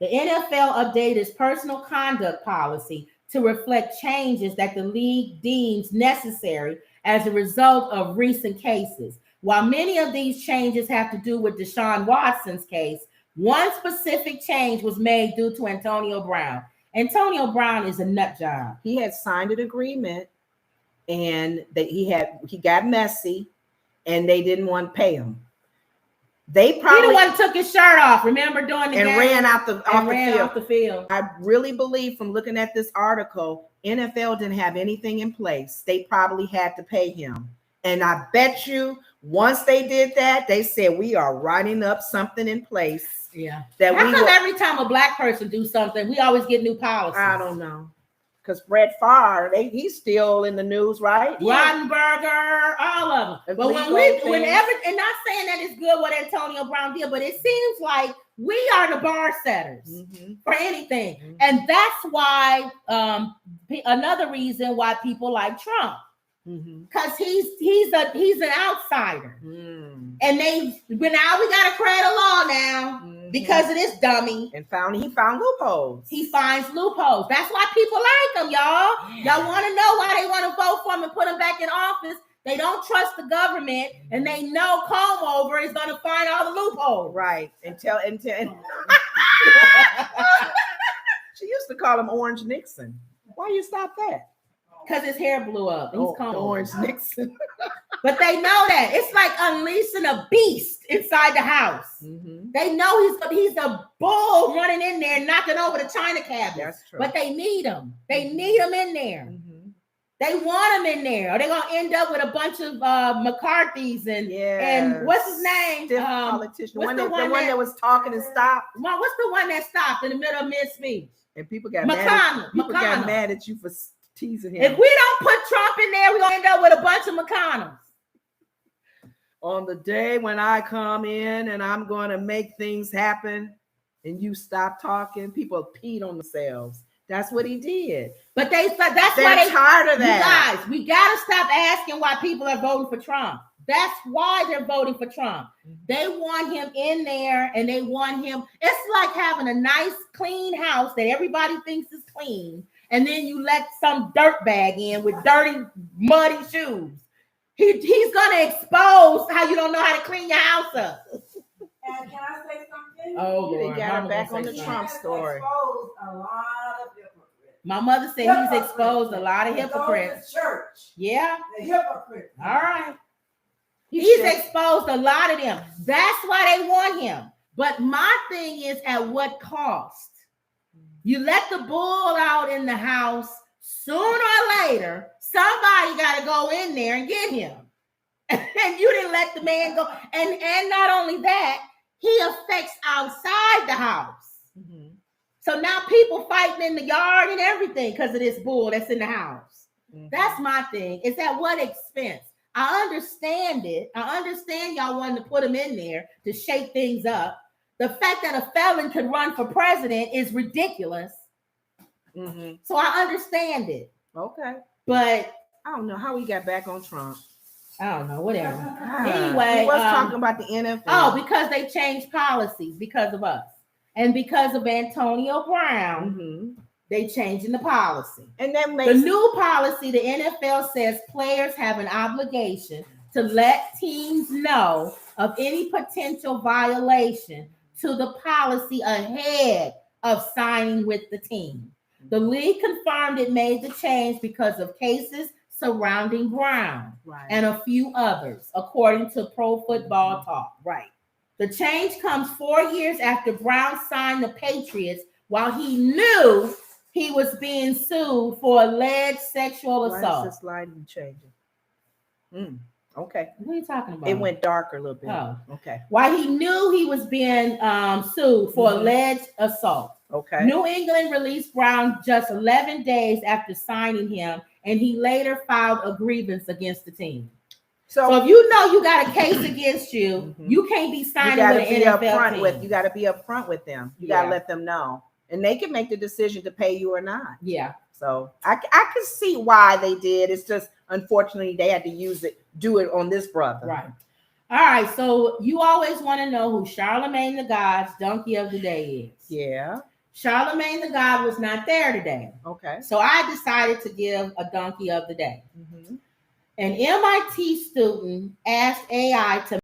The NFL updated its personal conduct policy to reflect changes that the league deems necessary as a result of recent cases. While many of these changes have to do with Deshaun Watson's case, one specific change was made due to Antonio Brown. Antonio Brown is a nut job. He had signed an agreement, and he got messy, and they didn't want to pay him. They probably he the one took his shirt off. Remember during the and game? ran off the field. I really believe from looking at this article, NFL didn't have anything in place. They probably had to pay him, and I bet you once they did that, they said we are writing up something in place. Yeah. How come every time a black person do something, we always get new policies? I don't know. Because Brett Favre, he's still in the news, right? Rottenberger, all of them. But whenever, and not saying that it's good what Antonio Brown did, but it seems like we are the bar setters for anything. Mm-hmm. And that's why another reason why people like Trump. Because he's an outsider. And now we gotta create a law now because of this dummy. And he found loopholes. He finds loopholes. That's why people like him, y'all. Y'all want to know why they want to vote for him and put him back in office. They don't trust the government, and they know comb over is gonna find all the loopholes. Right. Until she used to call him Orange Nixon. Why you stop that? Because his hair blew up. He's Orange Nixon. But they know that. It's like unleashing a beast inside the house. They know he's a bull running in there, knocking over the china cabinet. That's true. But they need him. They need him in there. They want him in there. Or they're going to end up with a bunch of McCarthy's and what's his name? Stiff politician. The one that was talking and stopped. What's the one that stopped in the middle of mid-speech? And people got mad at you for teasing him. If we don't put Trump in there, we're going to end up with a bunch of McConnells. On the day when I come in and I'm going to make things happen and you stop talking, people peed on themselves. That's what he did. But they're why they're tired of that. You guys, we got to stop asking why people are voting for Trump. That's why they're voting for Trump. They want him in there and they want him. It's like having a nice, clean house that everybody thinks is clean. And then you let some dirt bag in with dirty, muddy shoes. He's going to expose how you don't know how to clean your house up. And can I say something? Oh, they got him back on the Trump story. Exposed a lot of hypocrites. My mother said he's exposed a lot of hypocrites. Church. Yeah. The hypocrites. All right. He's exposed a lot of them. That's why they want him. But my thing is, at what cost? You let the bull out in the house, sooner or later, somebody got to go in there and get him. And you didn't let the man go. And not only that, he affects outside the house. So now people fighting in the yard and everything because of this bull that's in the house. That's my thing. It's at what expense? I understand it. I understand y'all wanting to put him in there to shake things up. The fact that a felon could run for president is ridiculous. So I understand it. Okay. But I don't know how we got back on Trump. I don't know, whatever. Anyway. We was talking about the NFL. Oh, because they changed policies because of us. And because of Antonio Brown, they changing the policy. And that makes the new policy, the NFL says players have an obligation to let teams know of any potential violation to the policy ahead of signing with the team. The league confirmed it made the change because of cases surrounding Brown and a few others, according to Pro Football Talk. The change comes 4 years after Brown signed the Patriots while he knew he was being sued for alleged sexual assault. Why is this line changing? Okay. What are you talking about? It went darker a little bit. Oh. Okay. Why he knew he was being sued for alleged assault. Okay. New England released Brown just 11 days after signing him, and he later filed a grievance against the team. So if you know you got a case against you, you can't be signing with an NFL team. You got to be upfront with them. You got to let them know. And they can make the decision to pay you or not. Yeah. So I can see why they did. It's just, unfortunately, they had to do it on this brother. Right. All right, so you always want to know who Charlemagne the God's donkey of the day is. Yeah. Charlemagne the God was not there today. Okay. So I decided to give a donkey of the day. Mm-hmm. An MIT student asked AI to